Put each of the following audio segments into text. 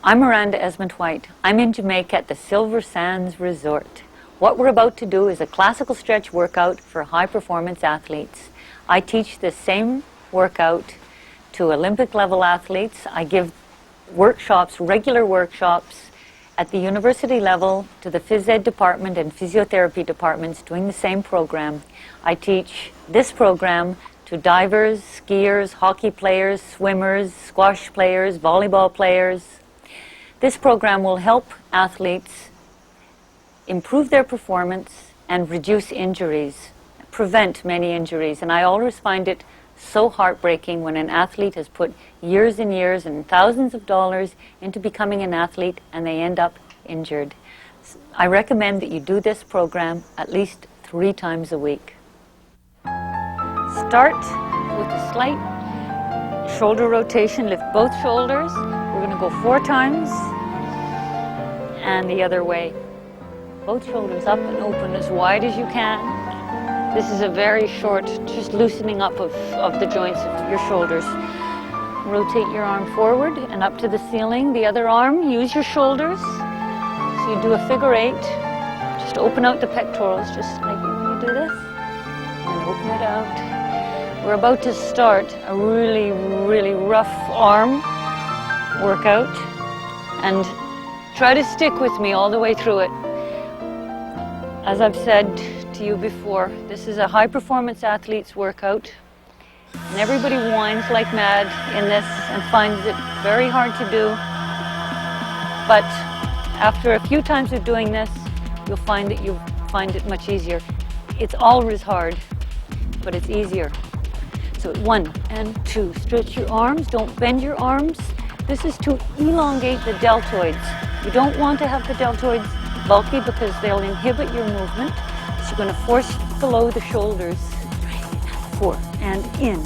I'm Miranda Esmond-White. I'm in Jamaica at the Silver Sands Resort. What we're about to do is a classical stretch workout for high-performance athletes. I teach the same workout to Olympic-level athletes. I give workshops, regular workshops, at the university level to the phys ed department and physiotherapy departments doing the same program. I teach this program to divers, skiers, hockey players, swimmers, squash players, volleyball players. This program will help athletes improve their performance and reduce injuries, prevent many injuries. And I always find it so heartbreaking when an athlete has put years and years and thousands of dollars into becoming an athlete and they end up injured. I recommend that you do this program at least 3 times a week. Start with a slight shoulder rotation. Lift both shoulders. We're going to go 4 times and the other way. Both shoulders up and open as wide as you can. This is a very short, just loosening up of the joints of your shoulders. Rotate your arm forward and up to the ceiling. The other arm, use your shoulders. So you do a figure 8. Just open out the pectorals, just like when you do this. And open it out. We're about to start a really, really rough arm workout. And try to stick with me all the way through it. As I've said to you before, this is a high-performance athlete's workout, and everybody whines like mad in this and finds it very hard to do. But after a few times of doing this, you'll find that you find it much easier. It's always hard, but it's easier. So 1 and 2, stretch your arms, don't bend your arms. This is to elongate the deltoids. You don't want to have the deltoids bulky because they'll inhibit your movement. So you're going to force below the shoulders. 3 and 4 and in.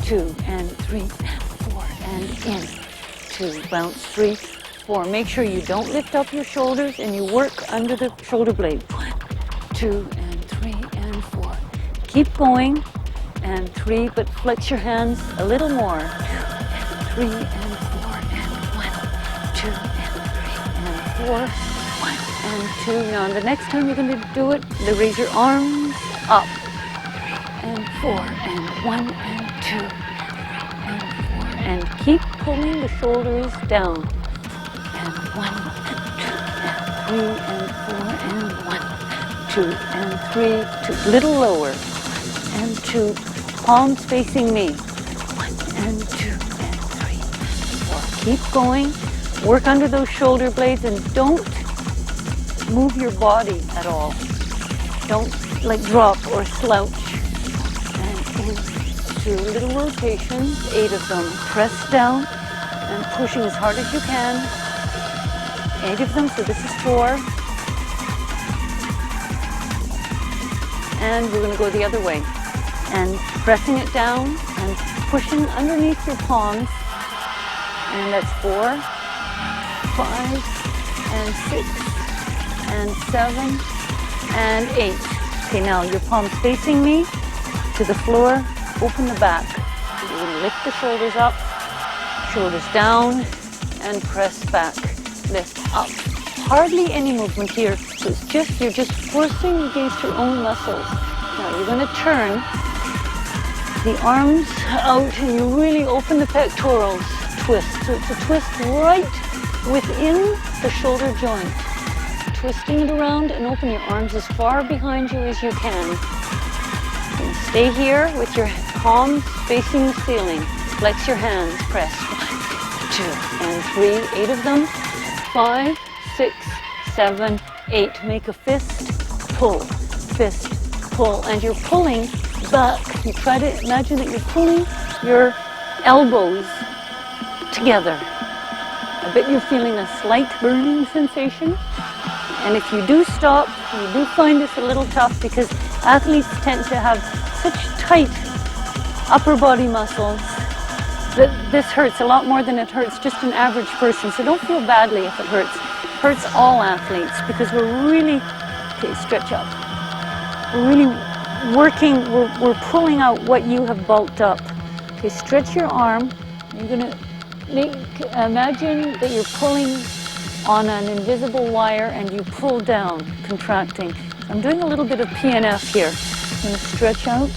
2 and 3 and 4 and in. 2, bounce, 3, 4. Make sure you don't lift up your shoulders and you work under the shoulder blade. 1, 2 and 3 and 4. Keep going. And 3, but flex your hands a little more. 2 and 3 and 4 and 1, 2 and 3 and 4. 1 and 2. Now, the next time you're going to do it, raise your arms up. 3 and 4 and 1 and 2 and 4. And keep pulling the shoulders down. And 1 and 2 and 3 and 4 and 1, 2 and 3. 2. Little lower. And 2. Palms facing me. 1 and 2 and 3 and 4. Keep going. Work under those shoulder blades and don't move your body at all. Don't like drop or slouch. And in 2 little rotations, 8 of them. Press down and pushing as hard as you can. 8 of them, so this is 4. And we're going to go the other way. And pressing it down and pushing underneath your palms. And that's 4, 5, and 6. And 7, and 8. Okay, now your palms facing me to the floor. Open the back. You're going to lift the shoulders up, shoulders down, and press back. Lift up. Hardly any movement here. So it's just, you're just forcing against your own muscles. Now you're going to turn the arms out and you really open the pectorals. Twist. So it's a twist right within the shoulder joint. Twisting it around and open your arms as far behind you as you can. And stay here with your palms facing the ceiling. Flex your hands. Press 1, 2, and 3. 8 of them. 5, 6, 7, 8. Make a fist, pull, and you're pulling back. You try to imagine that you're pulling your elbows together. I bet you're feeling a slight burning sensation. And if you do stop, you do find this a little tough because athletes tend to have such tight upper body muscles that this hurts a lot more than it hurts just an average person. So don't feel badly if it hurts. It hurts all athletes because we're really, okay, stretch up. We're really working, we're pulling out what you have bulked up. Okay, stretch your arm. You're going to Imagine that you're pulling on an invisible wire and you pull down, contracting. I'm doing a little bit of PNF here. I'm going to stretch out,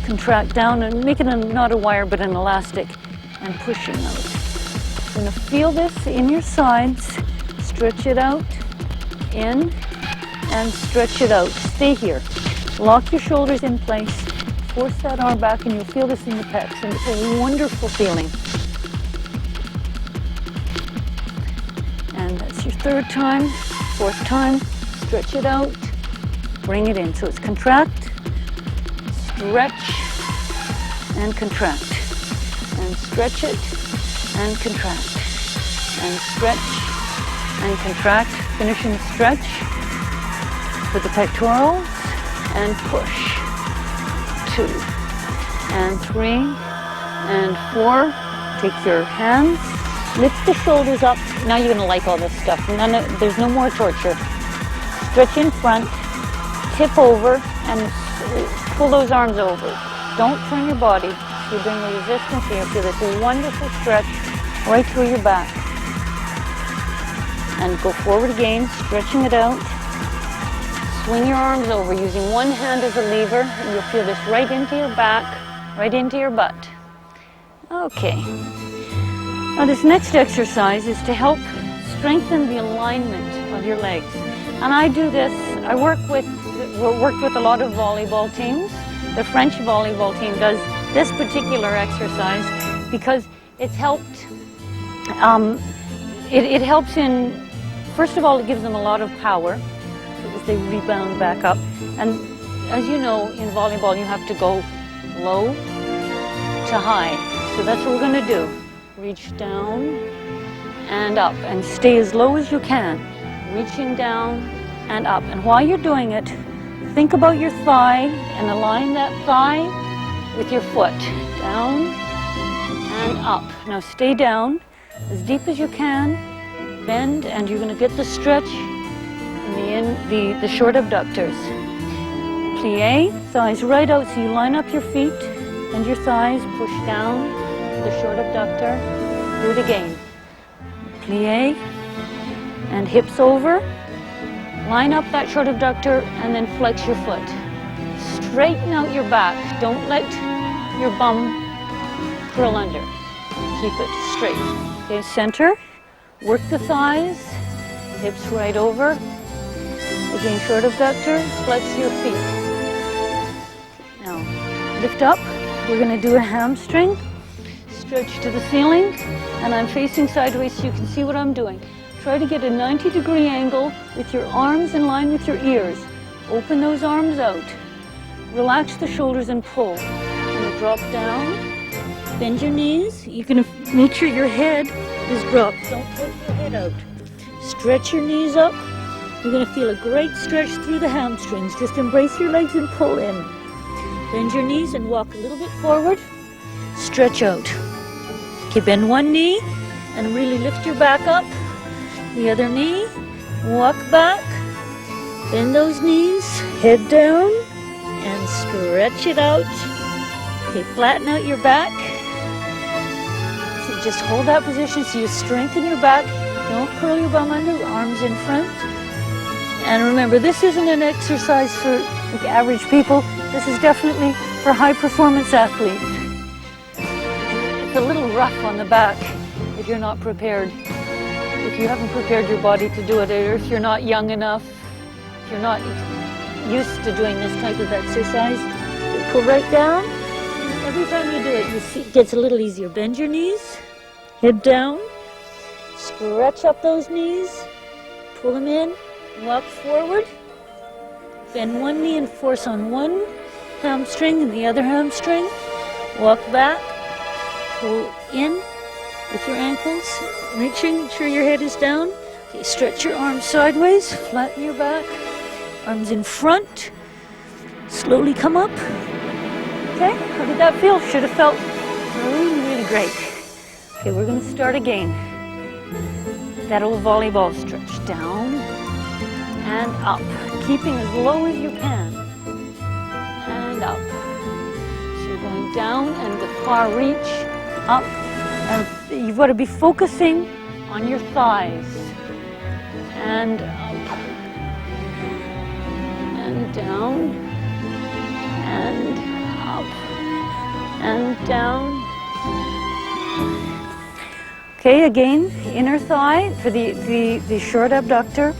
contract down, and make it not a wire but an elastic, and pushing out. You're going to feel this in your sides. Stretch it out, in, and stretch it out. Stay here. Lock your shoulders in place. Force that arm back, and you'll feel this in the pecs, and it's a wonderful feeling. And that's your third time. Fourth time, stretch it out, bring it in. So it's contract, stretch, and contract. And stretch it, and contract. And stretch, and contract. Finishing the stretch with the pectorals, and push. 2, and 3, and 4. Take your hands, lift the shoulders up. Now you're going to like all this stuff. There's no more torture. Stretch in front, tip over, and pull those arms over. Don't turn your body. You bring the resistance here. Feel this wonderful stretch right through your back. And go forward again, stretching it out. Swing your arms over using one hand as a lever, and you'll feel this right into your back, right into your butt. Okay. Now this next exercise is to help strengthen the alignment of your legs. And I do this, I worked with a lot of volleyball teams. The French volleyball team does this particular exercise because it's helped, it helps in, first of all, it gives them a lot of power. As they rebound back up. And as you know, in volleyball, you have to go low to high. So that's what we're going to do. Reach down and up, and stay as low as you can. Reaching down and up. And while you're doing it, think about your thigh and align that thigh with your foot. Down and up. Now stay down as deep as you can. Bend, and you're going to get the stretch in the short abductors. Plie, thighs right out, so you line up your feet and your thighs, push down the short abductor. Do it again. Plie, and hips over. Line up that short abductor and then flex your foot. Straighten out your back. Don't let your bum curl under. Keep it straight. Okay, center. Work the thighs. Hips right over. Again, short abductor, flex your feet. Now, lift up. We're going to do a hamstring. Stretch to the ceiling. And I'm facing sideways so you can see what I'm doing. Try to get a 90-degree angle with your arms in line with your ears. Open those arms out. Relax the shoulders and pull. You're going to drop down. Bend your knees. You're going to make sure your head is dropped. Don't put your head out. Stretch your knees up. You're going to feel a great stretch through the hamstrings. Just embrace your legs and pull in. Bend your knees and walk a little bit forward. Stretch out. Okay, bend one knee and really lift your back up. The other knee. Walk back. Bend those knees. Head down and stretch it out. Okay, flatten out your back. So just hold that position so you strengthen your back. Don't curl your bum under. Arms in front. And remember, this isn't an exercise for average people. This is definitely for high-performance athletes. It's a little rough on the back if you're not prepared. If you haven't prepared your body to do it, or if you're not young enough, if you're not used to doing this type of exercise, you pull right down. Every time you do it, you see it gets a little easier. Bend your knees, head down, stretch up those knees, pull them in. Walk forward, bend one knee and force on one hamstring and the other hamstring. Walk back, pull in with your ankles, reaching, sure your head is down. Okay, stretch your arms sideways, flatten your back, arms in front, slowly come up. Okay, how did that feel? Should have felt really, really great. Okay, we're going to start again. That old volleyball stretch, down and up, keeping as low as you can, and up. So you're going down and the far reach, up You've got to be focusing on your thighs. And up. And down. And up. And down. Okay, again, inner thigh for the short abductor.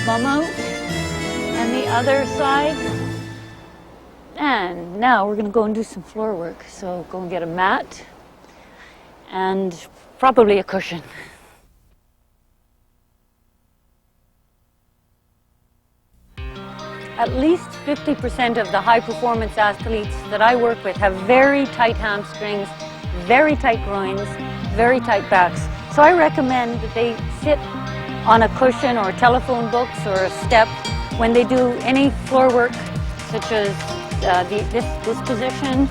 Bum out. And the other side. And now we're going to go and do some floor work. So go and get a mat and probably a cushion. At least 50% of the high-performance athletes that I work with have very tight hamstrings, very tight groins, very tight backs. So I recommend that they sit on a cushion or telephone books or a step when they do any floor work, such as this position,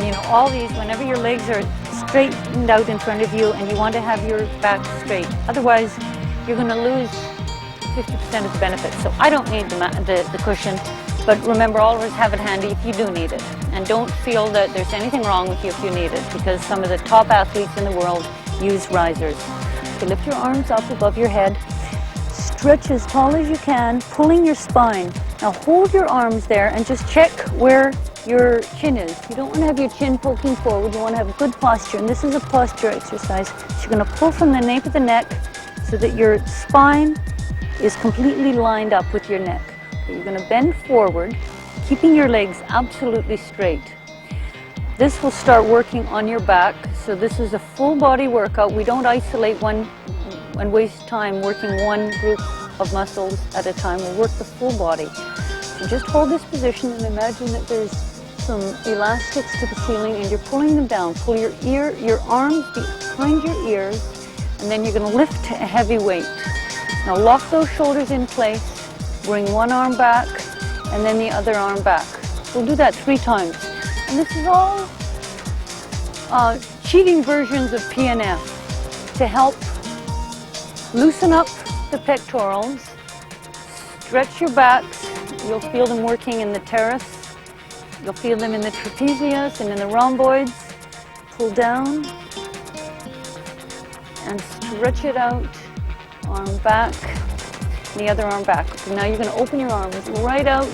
you know, all these, whenever your legs are straightened out in front of you and you want to have your back straight. Otherwise, you're going to lose 50% of the benefits. So I don't need the cushion, but remember, always have it handy if you do need it. And don't feel that there's anything wrong with you if you need it, because some of the top athletes in the world use risers. So lift your arms up above your head, stretch as tall as you can, pulling your spine. Now hold your arms there and just check where your chin is. You don't want to have your chin poking forward, you want to have good posture, and this is a posture exercise. So you're going to pull from the nape of the neck so that your spine is completely lined up with your neck. So you're going to bend forward, keeping your legs absolutely straight. This will start working on your back, so this is a full body workout. We don't isolate one and waste time working one group of muscles at a time. We'll work the full body. So just hold this position and imagine that there's some elastics to the ceiling and you're pulling them down. Pull your arms behind your ears, and then you're going to lift a heavy weight. Now lock those shoulders in place, bring one arm back, and then the other arm back. We'll do that 3 times. And this is all cheating versions of PNF to help loosen up the pectorals, stretch your backs. You'll feel them working in the teres. You'll feel them in the trapezius and in the rhomboids. Pull down and stretch it out. Arm back, and the other arm back. So now you're going to open your arms right out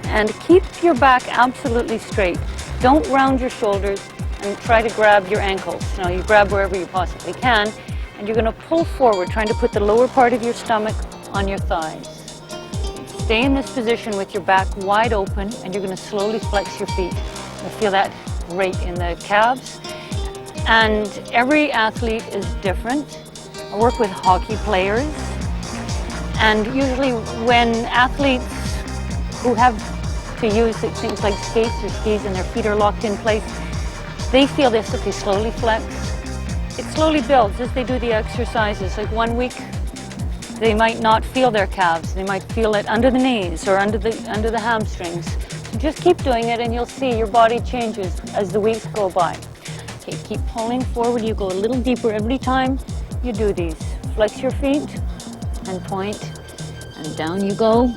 and keep your back absolutely straight. Don't round your shoulders and try to grab your ankles. Now you grab wherever you possibly can, and you're going to pull forward, trying to put the lower part of your stomach on your thighs. Stay in this position with your back wide open, and you're going to slowly flex your feet. You'll feel that right in the calves. And every athlete is different. I work with hockey players, and usually when athletes who have to use things like skates or skis and their feet are locked in place, they feel this if they slowly flex. It slowly builds as they do the exercises. Like 1 week, they might not feel their calves. They might feel it under the knees or under the hamstrings. So just keep doing it and you'll see your body changes as the weeks go by. Okay, keep pulling forward. You go a little deeper every time you do these. Flex your feet and point, and down you go.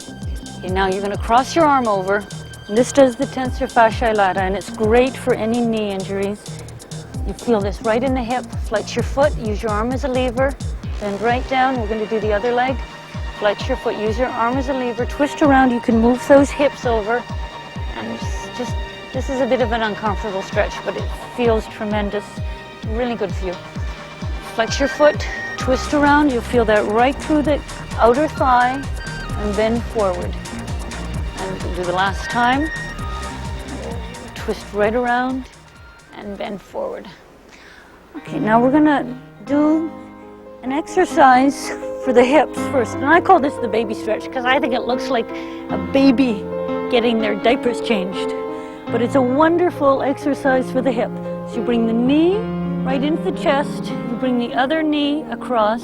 Okay, now you're going to cross your arm over. And this does the tensor fasciae lata, and it's great for any knee injuries. You feel this right in the hip. Flex your foot, use your arm as a lever, bend right down. We're going to do the other leg. Flex your foot, use your arm as a lever, twist around. You can move those hips over, and just this is a bit of an uncomfortable stretch, but it feels tremendous. Really good for you. Flex your foot, twist around. You'll feel that right through the outer thigh, and bend forward. And we'll do the last time. Twist right around and bend forward. Okay, now we're going to do an exercise for the hips first. And I call this the baby stretch because I think it looks like a baby getting their diapers changed. But it's a wonderful exercise for the hip. So you bring the knee right into the chest, you bring the other knee across,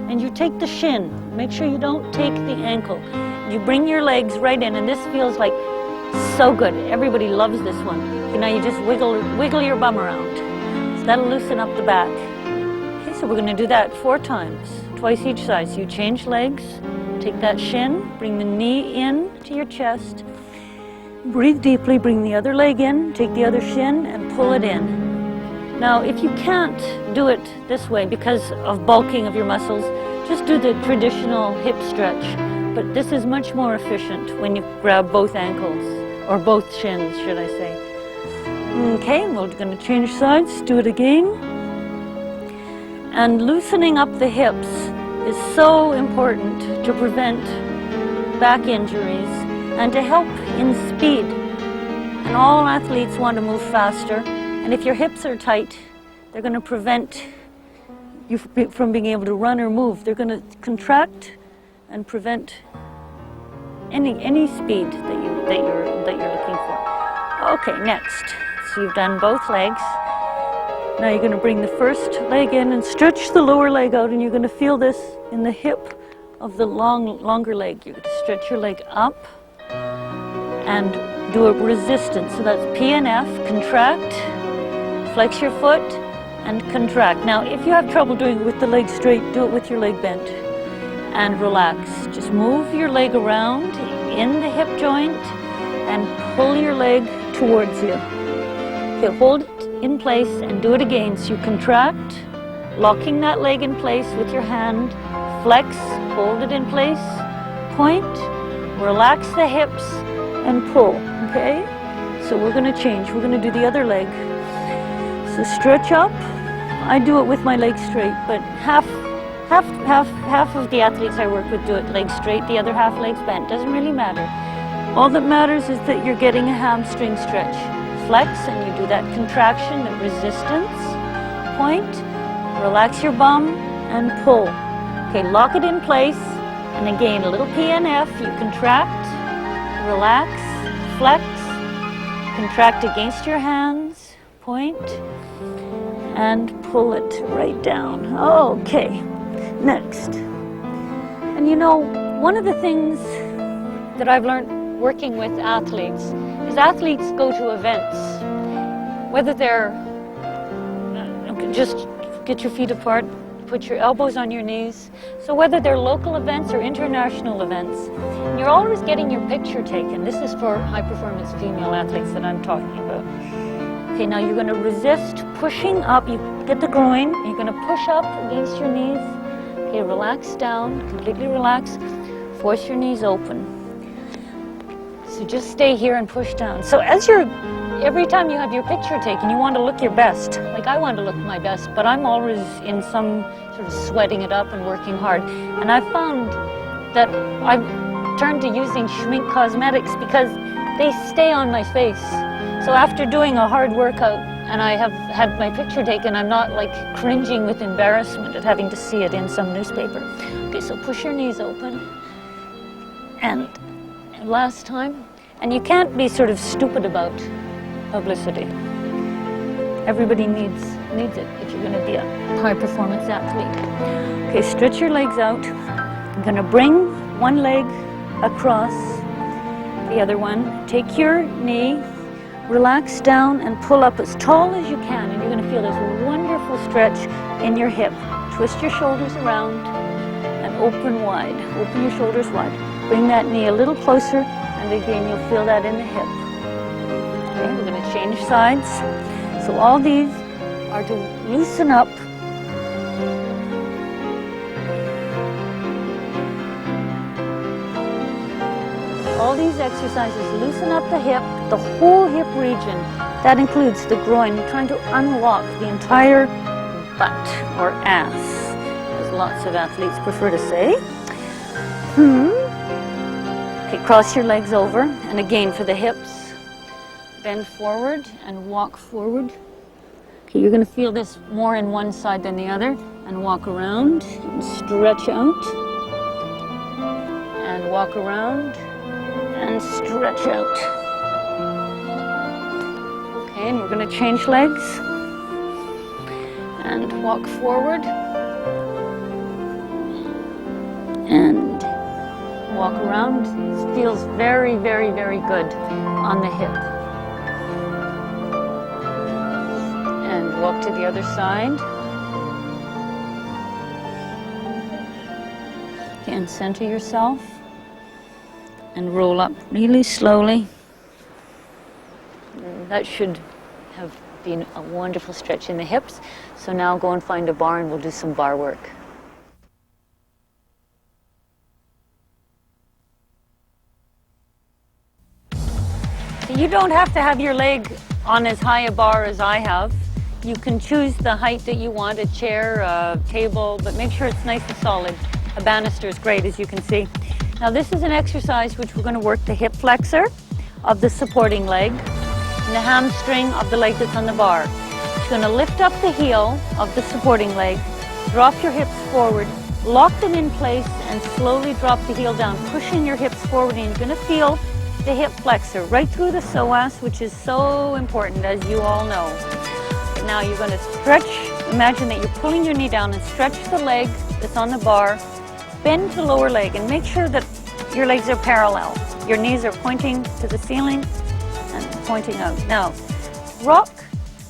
and you take the shin. Make sure you don't take the ankle. You bring your legs right in, and this feels like so good. Everybody loves this one. Okay, now you just wiggle your bum around. So that'll loosen up the back. Okay, so we're going to do that 4 times, twice each side. So you change legs, take that shin, bring the knee in to your chest, breathe deeply, bring the other leg in, take the other shin, and pull it in. Now, if you can't do it this way because of bulking of your muscles, just do the traditional hip stretch. But this is much more efficient when you grab both ankles, or both shins, should I say. Okay, we're going to change sides, do it again. And loosening up the hips is so important to prevent back injuries and to help in speed. And all athletes want to move faster. And if your hips are tight, they're going to prevent you from being able to run or move. They're going to contract and prevent any speed that you're looking for. Okay, next. So you've done both legs. Now you're going to bring the first leg in and stretch the lower leg out, and you're going to feel this in the hip of the longer leg. You're going to stretch your leg up and do a resistance. So that's P and F, contract, flex your foot, and contract. Now, if you have trouble doing it with the leg straight, do it with your leg bent and relax. Just move your leg around in the hip joint and pull your leg towards you. Okay, hold it in place and do it again. So you contract, locking that leg in place with your hand, flex, hold it in place, point, relax the hips, and pull, okay? So we're going to change. We're going to do the other leg. So stretch up. I do it with my leg straight, but half of the athletes I work with do it leg straight, the other half legs bent. Doesn't really matter. All that matters is that you're getting a hamstring stretch. Flex, and you do that contraction, that resistance. Point, relax your bum, and pull. Okay, lock it in place, and again, a little P and F. You contract, relax, flex, contract against your hands, point, and pull it right down. Okay, next. And you know, one of the things that I've learned working with athletes is athletes go to events, whether they're, just get your feet apart, put your elbows on your knees. So whether they're local events or international events, you're always getting your picture taken. This is for high-performance female athletes that I'm talking about. Okay, now you're going to resist pushing up. You get the groin. You're going to push up against your knees. Okay, relax down, completely relax. Force your knees open. So just stay here and push down. So every time you have your picture taken, you want to look your best. Like I want to look my best, but I'm always in some sort of sweating it up and working hard. And I found that I've turned to using Schmink cosmetics because they stay on my face. So after doing a hard workout and I have had my picture taken, I'm not like cringing with embarrassment at having to see it in some newspaper. Okay, so push your knees open. And last time. And you can't be sort of stupid about publicity. Everybody needs it if you're going to be a high-performance athlete. Okay, stretch your legs out. I'm going to bring one leg across the other one. Take your knee, relax down, and pull up as tall as you can. And you're going to feel this wonderful stretch in your hip. Twist your shoulders around and open wide. Open your shoulders wide. Bring that knee a little closer, and again, you'll feel that in the hip. Okay, we're going to change sides. So all these are to loosen up all these exercises loosen up the hip, the whole hip region. That includes the groin. You're trying to unlock the entire butt or ass, as lots of athletes prefer to say. Okay, cross your legs over, and again for the hips, bend forward and walk forward. Okay, you're going to feel this more in one side than the other, and walk around and stretch out, and walk around and stretch out. Okay, and we're going to change legs and walk forward and walk around. This feels very, very, very good on the hip. And walk to the other side. Okay, and center yourself. And roll up really slowly. That should have been a wonderful stretch in the hips. So now go and find a bar and we'll do some bar work. You don't have to have your leg on as high a bar as I have. You can choose the height that you want, a chair, a table, but make sure it's nice and solid. A banister is great, as you can see. Now this is an exercise which we're going to work the hip flexor of the supporting leg and the hamstring of the leg that's on the bar. You're going to lift up the heel of the supporting leg, drop your hips forward, lock them in place, and slowly drop the heel down, pushing your hips forward, and you're going to feel the hip flexor right through the psoas, which is so important, as you all know. Now you're going to stretch. Imagine that you're pulling your knee down and stretch the leg that's on the bar. Bend the lower leg and make sure that your legs are parallel. Your knees are pointing to the ceiling and pointing out. Now, rock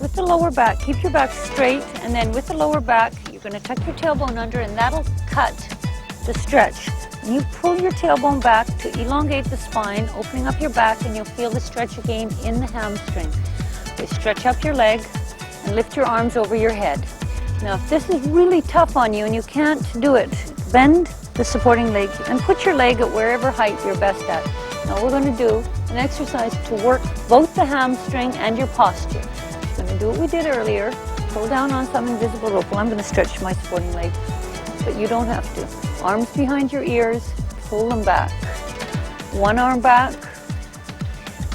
with the lower back. Keep your back straight, and then with the lower back, you're going to tuck your tailbone under, and that'll cut the stretch. And you pull your tailbone back to elongate the spine, opening up your back, and you'll feel the stretch again in the hamstring. Okay, stretch up your leg and lift your arms over your head. Now, if this is really tough on you and you can't do it, bend the supporting leg and put your leg at wherever height you're best at. Now we're going to do an exercise to work both the hamstring and your posture. We're going to do what we did earlier. Pull down on some invisible rope. Well, I'm going to stretch my supporting leg, but you don't have to. Arms behind your ears, pull them back. One arm back,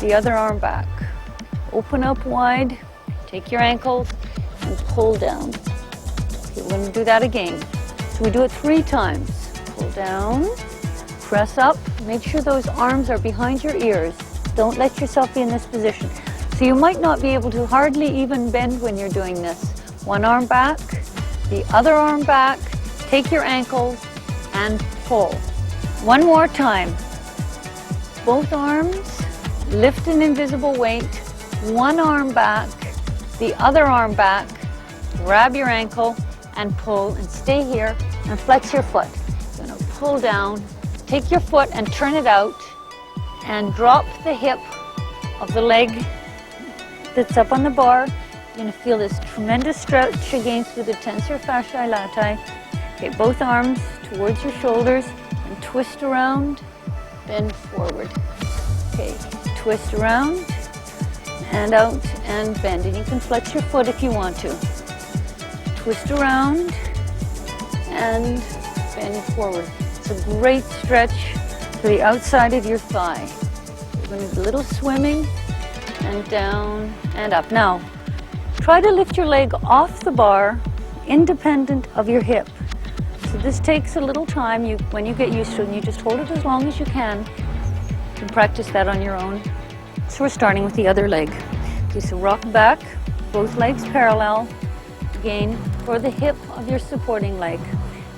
the other arm back. Open up wide, take your ankles, and pull down. Okay, we're going to do that again. So we do it 3 times. Pull down, press up, make sure those arms are behind your ears. Don't let yourself be in this position. So you might not be able to hardly even bend when you're doing this. One arm back, the other arm back, take your ankles, and pull. One more time. Both arms, lift an invisible weight, one arm back, the other arm back, grab your ankle and pull, and stay here and flex your foot. You're going to pull down, take your foot and turn it out and drop the hip of the leg that's up on the bar. You're going to feel this tremendous stretch again through the tensor fasciae latae. Okay, both arms towards your shoulders and twist around, bend forward. Okay, twist around and out and bend. And you can flex your foot if you want to. Twist around and bend forward. It's a great stretch to the outside of your thigh. You're going to do a little swimming and down and up. Now, try to lift your leg off the bar independent of your hip. So this takes a little time. When you get used to it, and you just hold it as long as you can. You can practice that on your own. So we're starting with the other leg. Okay, so rock back, both legs parallel. Again, for the hip of your supporting leg.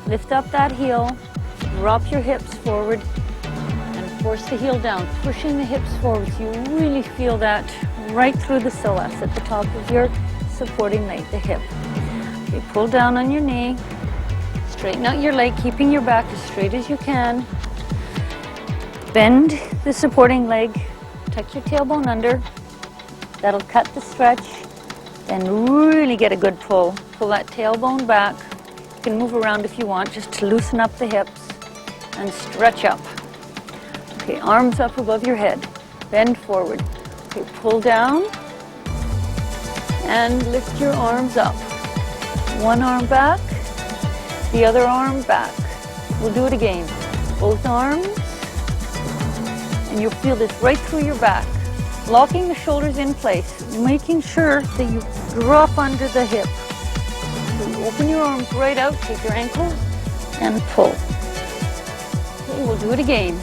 Lift up that heel, drop your hips forward, and force the heel down, pushing the hips forward so you really feel that right through the psoas at the top of your supporting leg, the hip. Okay, pull down on your knee, straighten out your leg, keeping your back as straight as you can. Bend the supporting leg, tuck your tailbone under. That'll cut the stretch. Then really get a good pull. Pull that tailbone back. You can move around if you want, just to loosen up the hips and stretch up. Okay, arms up above your head. Bend forward. Okay, pull down and lift your arms up. One arm back, the other arm back. We'll do it again. Both arms, and you'll feel this right through your back. Locking the shoulders in place, making sure that you drop under the hip. So open your arms right out, take your ankles, and pull. Okay, we'll do it again.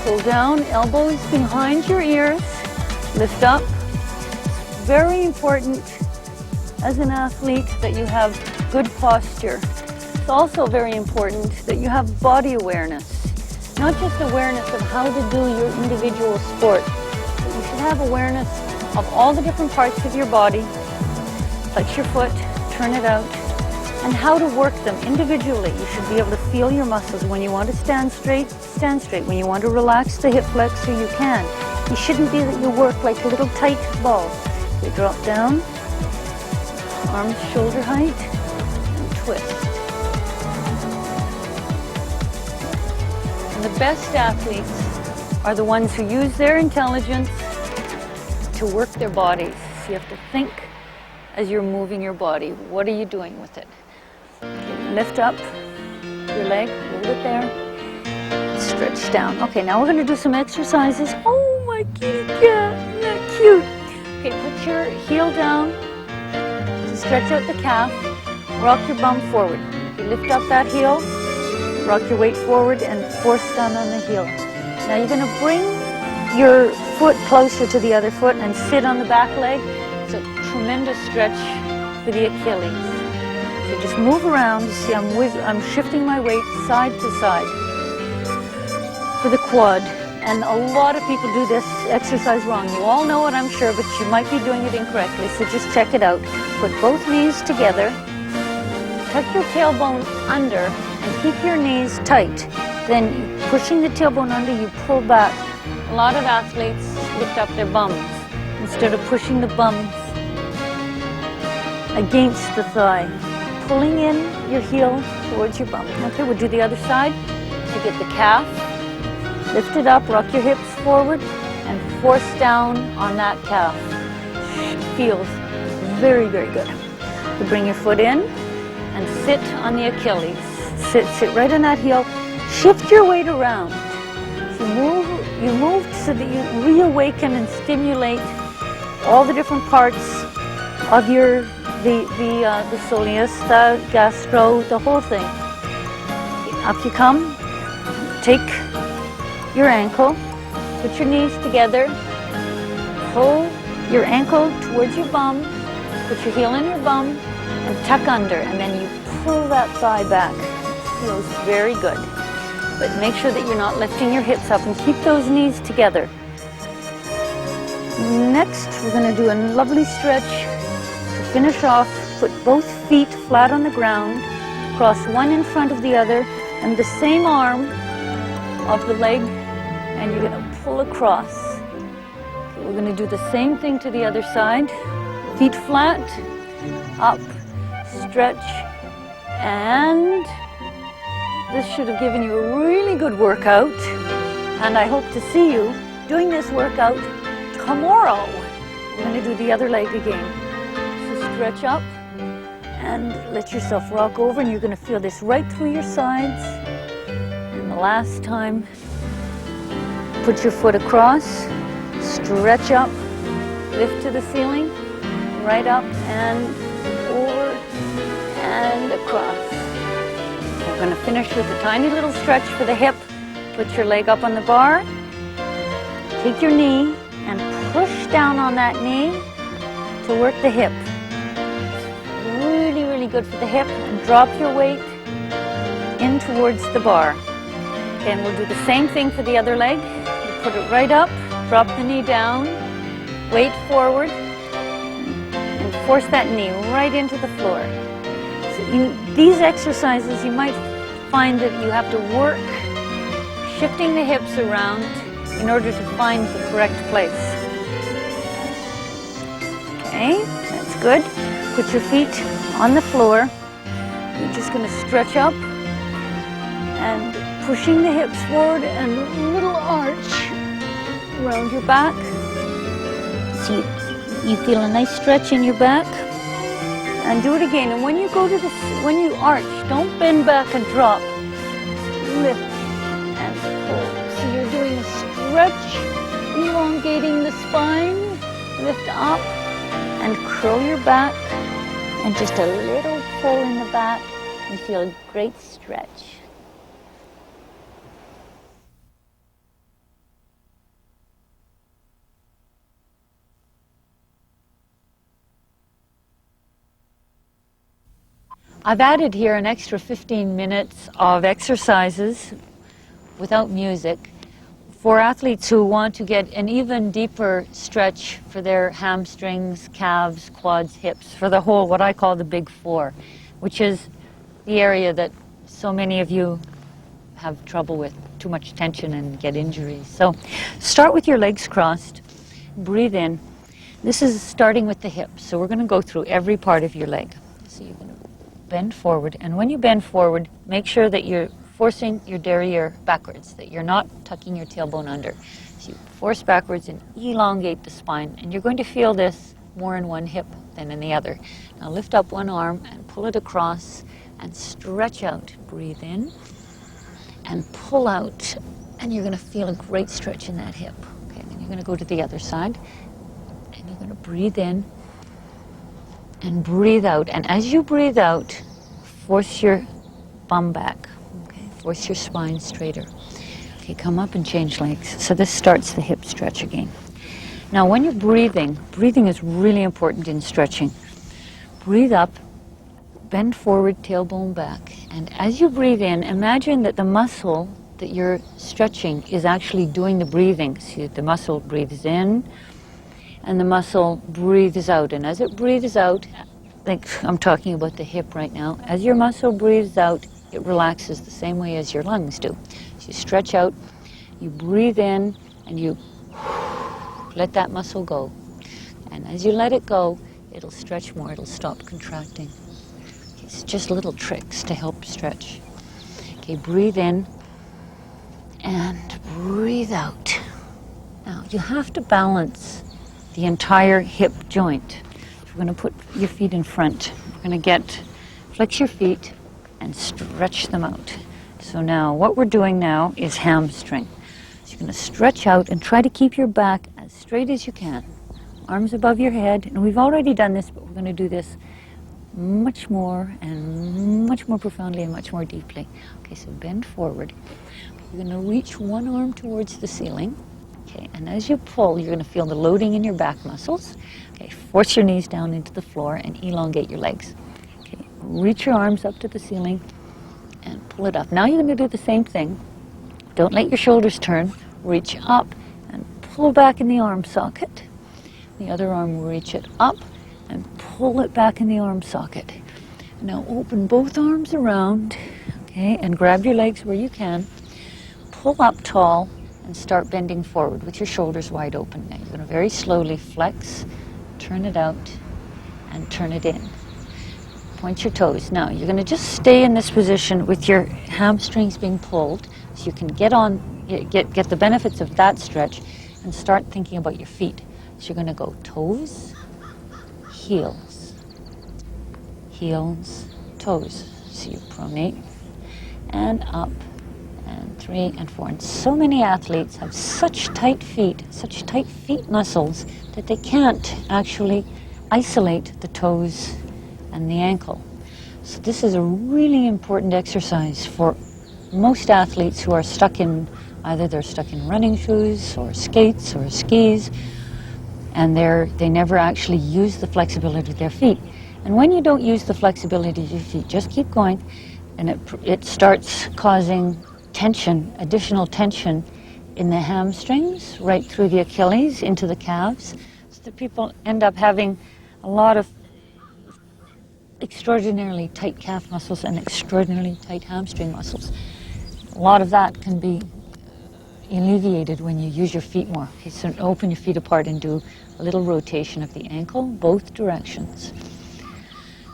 Pull down, elbows behind your ears, lift up. It's very important as an athlete that you have good posture. It's also very important that you have body awareness, not just awareness of how to do your individual sport. You should have awareness of all the different parts of your body. Flex your foot, turn it out, and how to work them individually. You should be able to feel your muscles. When you want to stand straight, stand straight. When you want to relax the hip flexor, you can. You shouldn't be that you work like a little tight ball. Okay, drop down, arms shoulder height, and twist. And the best athletes are the ones who use their intelligence to work their bodies. So you have to think as you're moving your body. What are you doing with it? Okay, lift up your leg, hold it there, stretch down. Okay, now we're going to do some exercises. Oh, my kitty cat, isn't that cute? Okay, put your heel down to stretch out the calf. Rock your bum forward. Okay, lift up that heel, rock your weight forward, and force down on the heel. Now you're going to bring your foot closer to the other foot and sit on the back leg. It's a tremendous stretch for the Achilles. So just move around. You see, I'm shifting my weight side to side for the quad. And a lot of people do this exercise wrong. You all know it, I'm sure, but you might be doing it incorrectly. So just check it out. Put both knees together. Tuck your tailbone under and keep your knees tight. Then pushing the tailbone under, you pull back. A lot of athletes lift up their bums instead of pushing the bums against the thigh. Pulling in your heel towards your bum. Okay, we'll do the other side. You get the calf, lift it up, rock your hips forward, and force down on that calf. Feels very, very good. You bring your foot in and sit on the Achilles. Sit right on that heel. Shift your weight around. So you move so that you reawaken and stimulate all the different parts of the soleus, the gastro, the whole thing. Up you come. Take your ankle. Put your knees together. Pull your ankle towards your bum. Put your heel in your bum and tuck under. And then you pull that thigh back. Feels very good. But make sure that you're not lifting your hips up and keep those knees together. Next, we're going to do a lovely stretch. To finish off, put both feet flat on the ground, cross one in front of the other, and the same arm of the leg, and you're going to pull across. Okay, we're going to do the same thing to the other side. Feet flat, up, stretch, and this should have given you a really good workout, and I hope to see you doing this workout tomorrow. We're going to do the other leg again. So stretch up and let yourself rock over, and you're going to feel this right through your sides. And the last time, put your foot across, stretch up, lift to the ceiling, right up and over and across. We're going to finish with a tiny little stretch for the hip. Put your leg up on the bar. Take your knee and push down on that knee to work the hip. It's really, really good for the hip. And drop your weight in towards the bar. Okay, and we'll do the same thing for the other leg. You put it right up, drop the knee down, weight forward, and force that knee right into the floor. These exercises, you might find that you have to work shifting the hips around in order to find the correct place. Okay, that's good. Put your feet on the floor. You're just going to stretch up and pushing the hips forward and a little arch around your back. So you feel a nice stretch in your back. And do it again. And when you go to when you arch, don't bend back and drop. Lift and pull. So you're doing a stretch, elongating the spine. Lift up and curl your back. And just a little pull in the back. You feel a great stretch. I've added here an extra 15 minutes of exercises without music for athletes who want to get an even deeper stretch for their hamstrings, calves, quads, hips, for the whole, what I call the big four, which is the area that so many of you have trouble with, too much tension and get injuries. So start with your legs crossed, breathe in, This is starting with the hips, so we're going to go through every part of your leg. So you're going to bend forward, and when you bend forward, make sure that you're forcing your derriere backwards, that you're not tucking your tailbone under. So you force backwards and elongate the spine, and you're going to feel this more in one hip than in the other. Now lift up one arm and pull it across and stretch out. Breathe in and pull out, and you're going to feel a great stretch in that hip. Okay, then you're going to go to the other side. And you're going to breathe in and breathe out. And as you breathe out, force your bum back. Okay, force your spine straighter. Okay, come up and change legs. So this starts the hip stretch again. Now when you're breathing, breathing is really important in stretching. Breathe up, bend forward, tailbone back. And as you breathe in, imagine that the muscle that you're stretching is actually doing the breathing. See, the muscle breathes in, and the muscle breathes out. And as it breathes out, like I'm talking about the hip right now, as your muscle breathes out, it relaxes the same way as your lungs do. So you stretch out, you breathe in, and you let that muscle go. And as you let it go, it'll stretch more, it'll stop contracting. It's just little tricks to help stretch. Okay, breathe in and breathe out. Now, you have to balance the entire hip joint. We're going to put your feet in front. We're going to flex your feet and stretch them out. So now what we're doing now is hamstring. So you're going to stretch out and try to keep your back as straight as you can. Arms above your head. And we've already done this, but we're going to do this much more and much more profoundly and much more deeply. Okay, so bend forward. You're going to reach one arm towards the ceiling. Okay, and as you pull, you're going to feel the loading in your back muscles. Okay, force your knees down into the floor and elongate your legs. Okay, reach your arms up to the ceiling and pull it up. Now you're going to do the same thing. Don't let your shoulders turn. Reach up and pull back in the arm socket. The other arm, reach it up and pull it back in the arm socket. Now open both arms around, okay, and grab your legs where you can. Pull up tall and start bending forward with your shoulders wide open. Now you're going to very slowly flex, turn it out, and turn it in. Point your toes. Now you're going to just stay in this position with your hamstrings being pulled, so you can get the benefits of that stretch and start thinking about your feet. So you're going to go toes, heels, heels, toes. So you pronate and up. And 3 and 4. And so many athletes have such tight feet muscles, that they can't actually isolate the toes and the ankle. So this is a really important exercise for most athletes who are stuck in, either they're stuck in running shoes or skates or skis, and they never actually use the flexibility of their feet. And when you don't use the flexibility of your feet, just keep going, and it starts causing tension, additional tension in the hamstrings, right through the Achilles, into the calves. So that people end up having a lot of extraordinarily tight calf muscles and extraordinarily tight hamstring muscles. A lot of that can be alleviated when you use your feet more. Okay, so open your feet apart and do a little rotation of the ankle, both directions.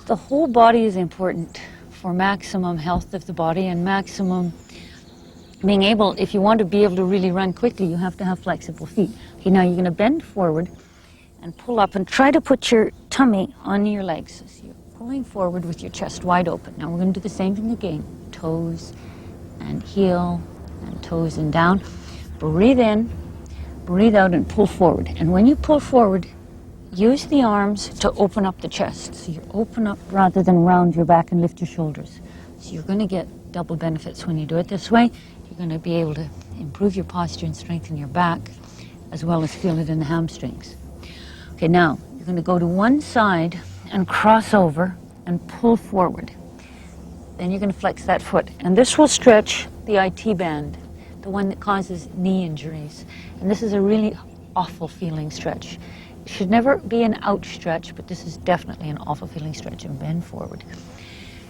The whole body is important for maximum health of the body and maximum being able, if you want to be able to really run quickly, you have to have flexible feet. Okay, now you're going to bend forward and pull up and try to put your tummy on your legs. So you're pulling forward with your chest wide open. Now we're going to do the same thing again. Toes and heel and toes and down. Breathe in, breathe out, and pull forward. And when you pull forward, use the arms to open up the chest. So you open up rather than round your back and lift your shoulders. So you're going to get double benefits when you do it this way. You're going to be able to improve your posture and strengthen your back, as well as feel it in the hamstrings. Okay, now you're going to go to one side and cross over and pull forward. Then you're going to flex that foot. And this will stretch the IT band, the one that causes knee injuries. And this is a really awful feeling stretch. It should never be an out stretch, but this is definitely an awful feeling stretch. And bend forward.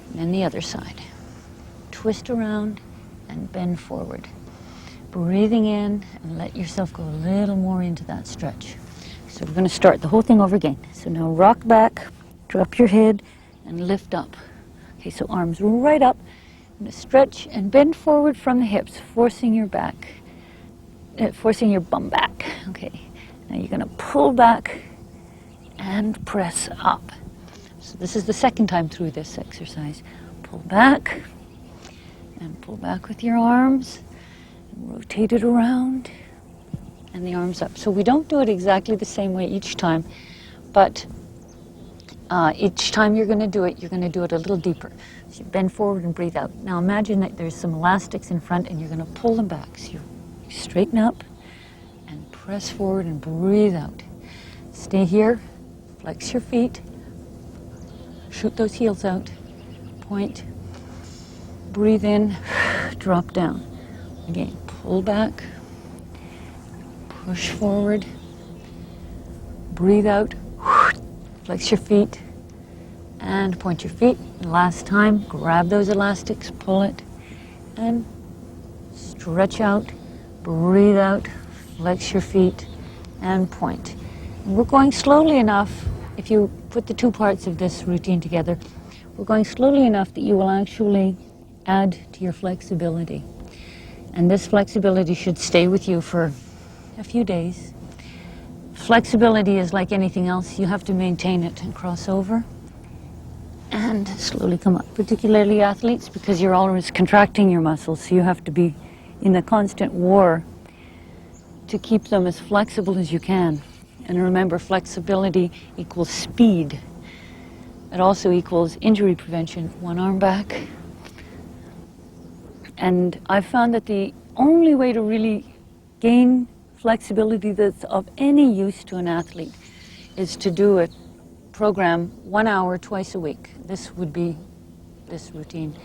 And then the other side. Twist around and bend forward. Breathing in and let yourself go a little more into that stretch. So we're going to start the whole thing over again. So now rock back, drop your head, and lift up. Okay, so arms right up. I'm going to stretch and bend forward from the hips, forcing your back, forcing your bum back. Okay, now you're going to pull back and press up. So this is the second time through this exercise. Pull back, and pull back with your arms, and rotate it around, and the arms up. So we don't do it exactly the same way each time, but each time you're going to do it a little deeper. So you bend forward and breathe out. Now imagine that there's some elastics in front and you're going to pull them back. So you straighten up and press forward and breathe out. Stay here, flex your feet, shoot those heels out, point, breathe in, drop down. Again, pull back, push forward, breathe out, flex your feet, and point your feet. Last time, grab those elastics, pull it, and stretch out, breathe out, flex your feet, and point. And we're going slowly enough, if you put the two parts of this routine together, we're going slowly enough that you will actually add to your flexibility. And this flexibility should stay with you for a few days. Flexibility is like anything else. You have to maintain it and cross over and slowly come up, particularly athletes, because you're always contracting your muscles, so you have to be in a constant war to keep them as flexible as you can. And remember, flexibility equals speed. It also equals injury prevention. One arm back. And I've found that the only way to really gain flexibility that's of any use to an athlete is to do a program 1 hour twice a week. This would be this routine.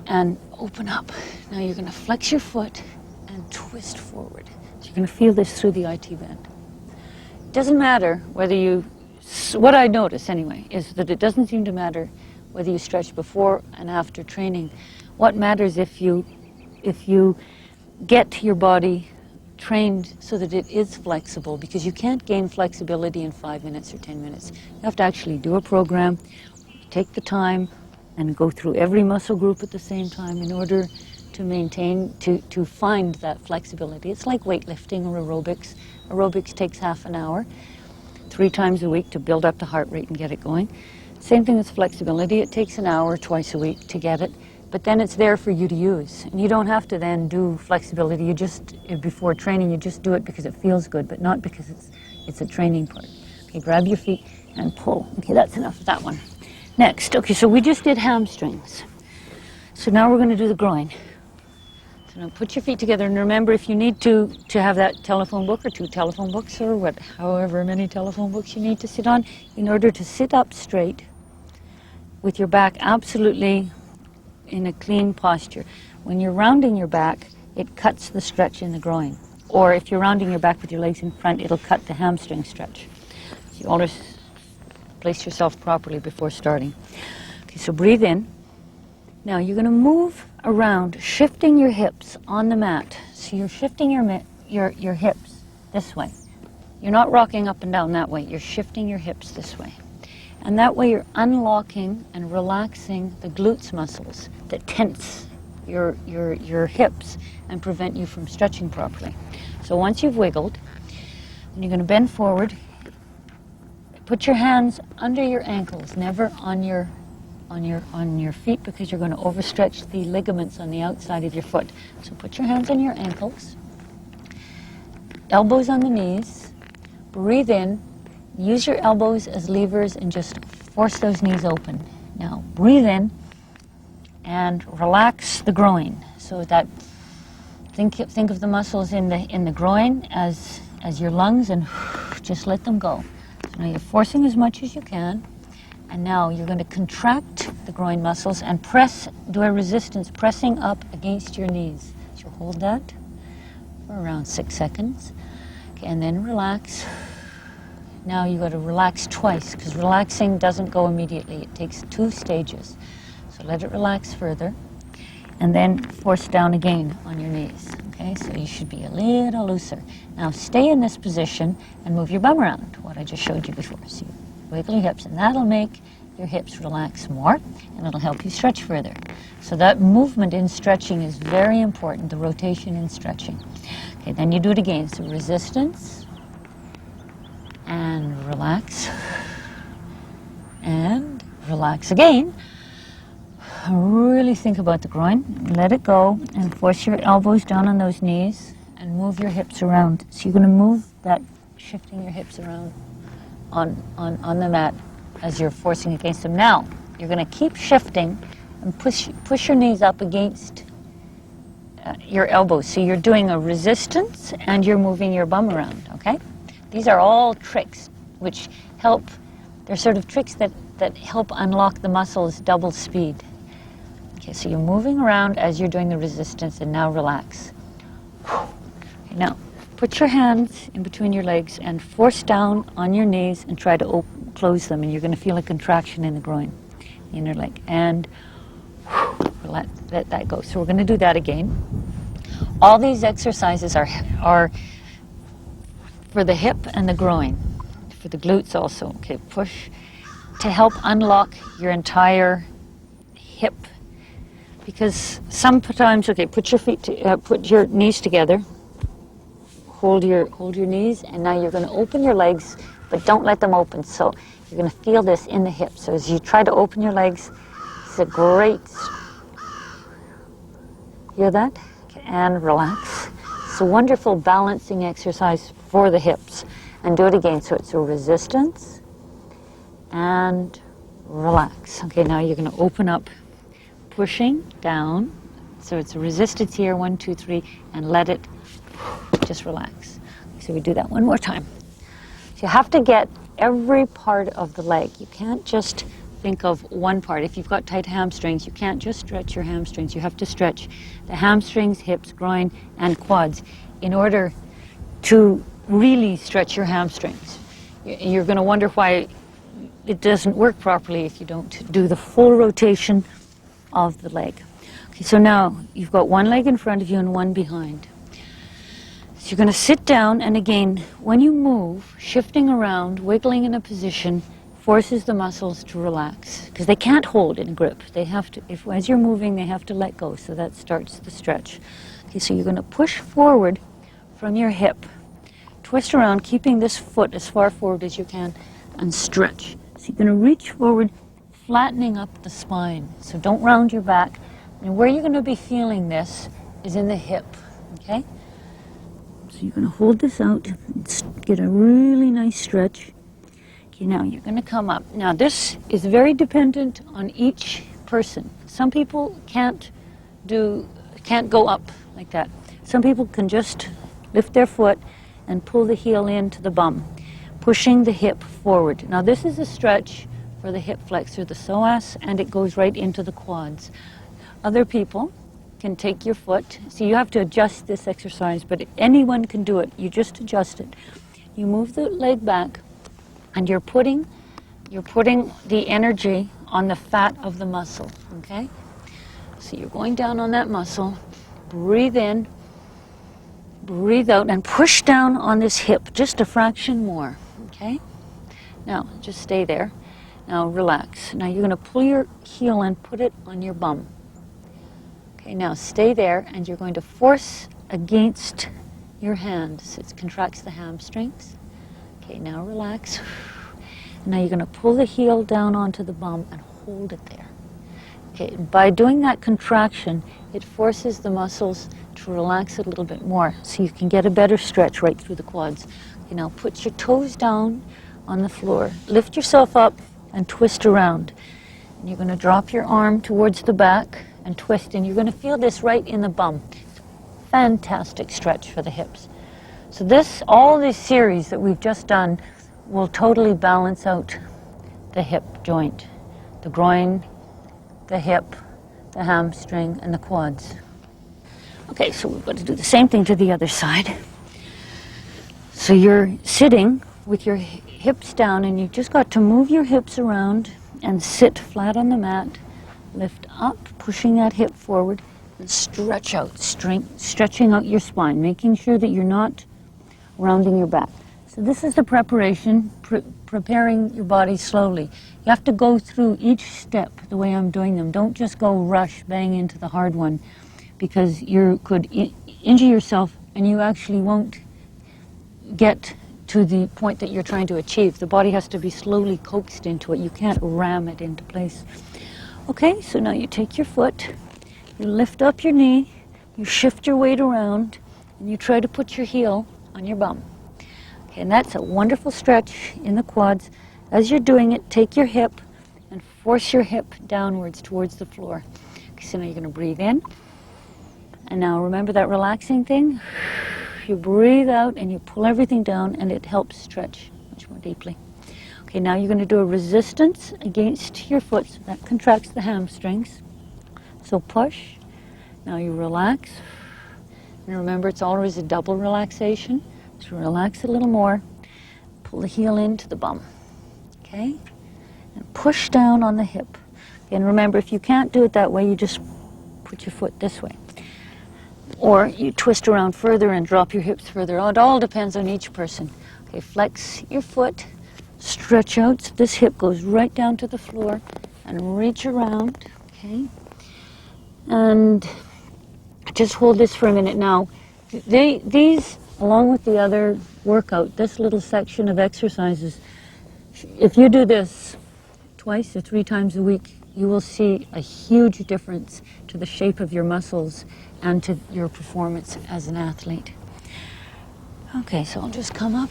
And open up. Now you're going to flex your foot and twist forward. So you're going to feel this through the IT band. It doesn't matter whether you, what I notice anyway, is that it doesn't seem to matter whether you stretch before and after training. What matters if you get your body trained so that it is flexible, because you can't gain flexibility in 5 minutes or 10 minutes. You have to actually do a program, take the time, and go through every muscle group at the same time in order to maintain, to find that flexibility. It's like weightlifting or aerobics. Aerobics takes half an hour, 3 times a week to build up the heart rate and get it going. Same thing with flexibility. It takes an hour twice a week to get it, but then it's there for you to use. And you don't have to then do flexibility. You just, before training, you just do it because it feels good, but not because it's a training part. Okay, grab your feet and pull. Okay, that's enough of that one. Next, okay, so we just did hamstrings. So now we're going to do the groin. So now put your feet together, and remember, if you need to have that telephone book or 2 telephone books or however many telephone books you need to sit on, in order to sit up straight with your back absolutely in a clean posture. When you're rounding your back, it cuts the stretch in the groin. Or if you're rounding your back with your legs in front, it'll cut the hamstring stretch. So you always place yourself properly before starting. Okay, so breathe in. Now you're going to move around, shifting your hips on the mat. So you're shifting your hips this way. You're not rocking up and down that way. You're shifting your hips this way. And that way you're unlocking and relaxing the glutes muscles that tense your hips and prevent you from stretching properly. So once you've wiggled, and you're going to bend forward, put your hands under your ankles, never on your feet, because you're going to overstretch the ligaments on the outside of your foot. So put your hands on your ankles, elbows on the knees, breathe in, use your elbows as levers and just force those knees open. Now breathe in and relax the groin. So that think of the muscles in the groin as your lungs, and just let them go. So now you're forcing as much as you can, and now you're going to contract the groin muscles and do a resistance, pressing up against your knees. So hold that for around 6 seconds. Okay, and then relax. Now you've got to relax twice, because relaxing doesn't go immediately. It takes 2 stages. So let it relax further. and then force down again on your knees. Okay, so you should be a little looser. Now stay in this position and move your bum around, what I just showed you before. So you wiggle your hips, and that'll make your hips relax more, and it'll help you stretch further. So that movement in stretching is very important, the rotation in stretching. Okay, then you do it again. So resistance, and relax, and relax again. Really think about the groin, let it go, and force your elbows down on those knees, and move your hips around. So you're going to move that, shifting your hips around on the mat as you're forcing against them. Now, you're going to keep shifting and push your knees up against your elbows. So you're doing a resistance and you're moving your bum around, okay? These are all tricks which help, they're sort of tricks that help unlock the muscles double speed. Okay, so you're moving around as you're doing the resistance, and now relax. Okay, now, put your hands in between your legs and force down on your knees and try to close them, and you're going to feel a contraction in the groin, the inner leg, and let that go. So we're going to do that again. All these exercises are for the hip and the groin, for the glutes also. Okay, push to help unlock your entire hip. Because sometimes, okay, put your knees together. Hold your knees, and now you're going to open your legs, but don't let them open. So you're going to feel this in the hips. So as you try to open your legs, it's a great. Hear that? Okay, and relax. It's a wonderful balancing exercise for the hips. And do it again. So it's a resistance and relax. Okay, now you're going to open up. Pushing down, so it's a resistance here, 1, 2, 3, and let it just relax. So we do that one more time. So you have to get every part of the leg. You can't just think of one part. If you've got tight hamstrings, you can't just stretch your hamstrings. You have to stretch the hamstrings, hips, groin, and quads in order to really stretch your hamstrings. You're going to wonder why it doesn't work properly if you don't do the full rotation of the leg. Okay, so now you've got one leg in front of you and one behind. So you're going to sit down, and again, when you move, shifting around, wiggling in a position, forces the muscles to relax, because they can't hold in grip. They have to, as you're moving, they have to let go, so that starts the stretch. Okay, so you're going to push forward from your hip, twist around, keeping this foot as far forward as you can, and stretch. So you're going to reach forward, flattening up the spine. So don't round your back. And where you're going to be feeling this is in the hip, okay? So you're going to hold this out and get a really nice stretch. Okay, now you're going to come up. Now this is very dependent on each person. Some people can't go up like that. Some people can just lift their foot and pull the heel into the bum, pushing the hip forward. Now this is a stretch for the hip flexor, the psoas, and it goes right into the quads. Other people can take your foot. So you have to adjust this exercise, but anyone can do it. You just adjust it. You move the leg back, and you're putting the energy on the fat of the muscle, okay? So you're going down on that muscle. Breathe in, breathe out, and push down on this hip just a fraction more, okay? Now, just stay there. Now relax. Now you're going to pull your heel and put it on your bum. Okay, now stay there, and you're going to force against your hand. So it contracts the hamstrings. Okay, now relax. Now you're going to pull the heel down onto the bum and hold it there. Okay, by doing that contraction, it forces the muscles to relax a little bit more, so you can get a better stretch right through the quads. Okay, now put your toes down on the floor. Lift yourself up and twist around. And you're going to drop your arm towards the back and twist, and you're going to feel this right in the bum. Fantastic stretch for the hips. So all this series that we've just done will totally balance out the hip joint, the groin, the hip, the hamstring, and the quads. Okay, so we've got to do the same thing to the other side. So you're sitting with your hips down, and you've just got to move your hips around and sit flat on the mat, lift up, pushing that hip forward, and stretch out, stretching out your spine, making sure that you're not rounding your back. So this is the preparation, preparing your body slowly. You have to go through each step the way I'm doing them. Don't just go rush, bang into the hard one, because you could injure yourself and you actually won't get to the point that you're trying to achieve. The body has to be slowly coaxed into it. You can't ram it into place. Okay, so now you take your foot, you lift up your knee, you shift your weight around, and you try to put your heel on your bum. Okay, and that's a wonderful stretch in the quads. As you're doing it, take your hip and force your hip downwards towards the floor. Okay, so now you're going to breathe in. And now remember that relaxing thing? You breathe out and you pull everything down, and it helps stretch much more deeply. Okay, now you're going to do a resistance against your foot, so that contracts the hamstrings. So push. Now you relax. And remember, it's always a double relaxation. So relax a little more. Pull the heel into the bum. Okay? And push down on the hip. And remember, if you can't do it that way, you just put your foot this way. Or you twist around further and drop your hips further. It all depends on each person. Okay, flex your foot, stretch out. So this hip goes right down to the floor, and reach around. Okay, and just hold this for a minute now. These, along with the other workout, this little section of exercises, if you do this twice or 3 times a week, you will see a huge difference to the shape of your muscles and to your performance as an athlete. Okay, so I'll just come up,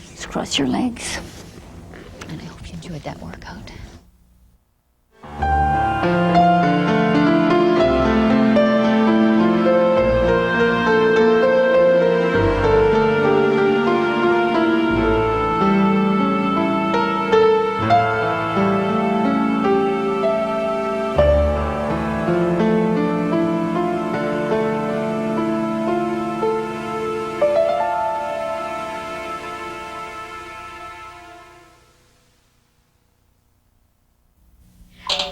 just cross your legs, and I hope you enjoyed that workout.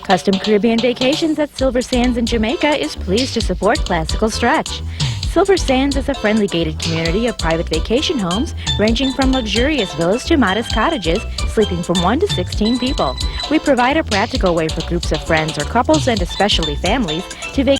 Custom Caribbean Vacations at Silver Sands in Jamaica is pleased to support Classical Stretch. Silver Sands is a friendly gated community of private vacation homes ranging from luxurious villas to modest cottages, sleeping from 1 to 16 people. We provide a practical way for groups of friends or couples, and especially families, to